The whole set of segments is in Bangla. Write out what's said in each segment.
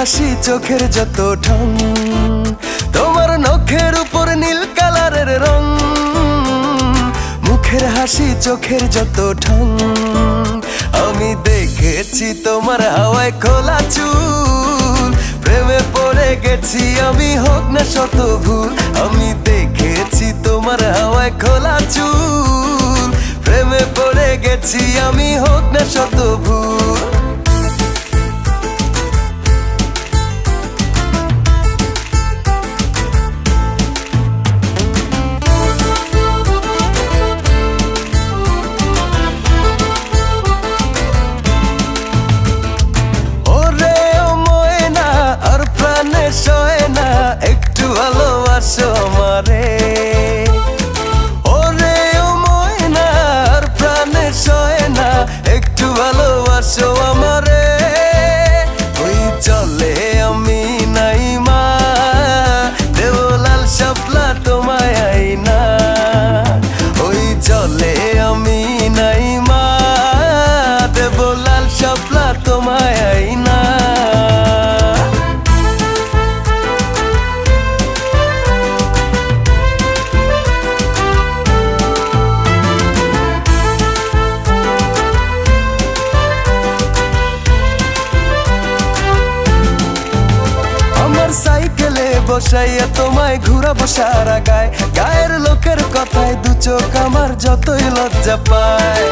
হাসি চোখের যত ঢং, তোমার নখের উপর নীল কালারের রং। মুখের হাসি চোখের যত ঢং, আমি দেখেছি তোমার হাওয়ায় খোলা চুল। প্রেমে পড়ে গেছি আমি, হোক না শত ভুল। আমি দেখেছি তোমার হাওয়ায় খোলা চুল। প্রেমে পড়ে গেছি আমি, হোক না শত ভুল। একটু ভালোবাসো আমারে, ওরে ও ময়না, আর প্রাণে সয় না। একটু ভালোবাসো আমারে, ওই চলে আমি নাই মা, দেওলাল শাপলা তোমায় আইনা। ওই চলে আমি নাই মা, দেওলাল শাপলা তোমায় আইনা। সাইকেলে বসাইয়া তোমায় ঘুরাবো সারা গায়, গায়ের লোকের কথায় দু চোখ আমার যতই লজ্জা পায়।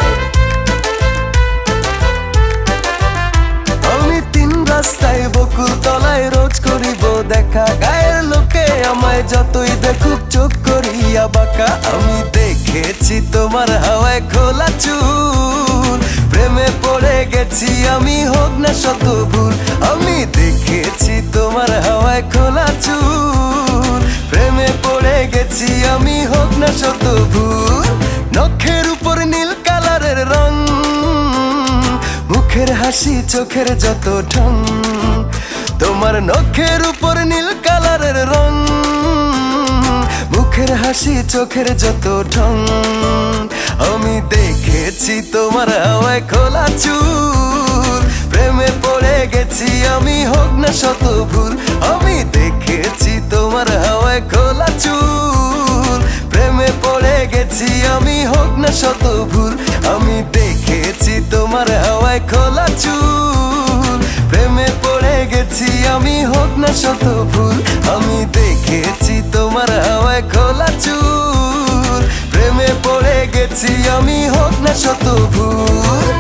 আমি তিন রাস্তায় বকুল তলায় রোজ করিব দেখা, গায়ের লোকে আমায় যতই দেখুক চোখ করিয়া বাঁকা। আমি দেখেছি তোমার হাওয়ায় খোলা চুল, প্রেমে পড়ে গেছি আমি, হোক না শত ভুল। আমি দেখেছি তোমার হাওয়ায় খোলা চুল, প্রেমে পড়ে গেছি আমি, হোক না শত ভুল। নখের উপর নীল কালারের রং, মুখের হাসি চোখের যত ঢং। তোমার নখের উপর নীল কালারের রং, মুখের হাসি চোখের যত ঢং। আমি দেখেছি তোমার হাওয়ায় খোলা চুল, প্রেমে পড়ে গেছি আমি, হোক না শত ভুল। আমি দেখেছি তোমার হাওয়ায় খোলা চুল, প্রেমে পড়ে গেছি আমি, হোক না শত ভুল। আমি দেখেছি তোমার হাওয়ায় খোলা চুল, প্রেমে পড়ে গেছি আমি, হোক না শত ভুল। আমি দেখেছি তোমার হাওয়ায় খোলা চুল, প্রেমে পড়ে গেছি আমি, হোক না শত ভুল।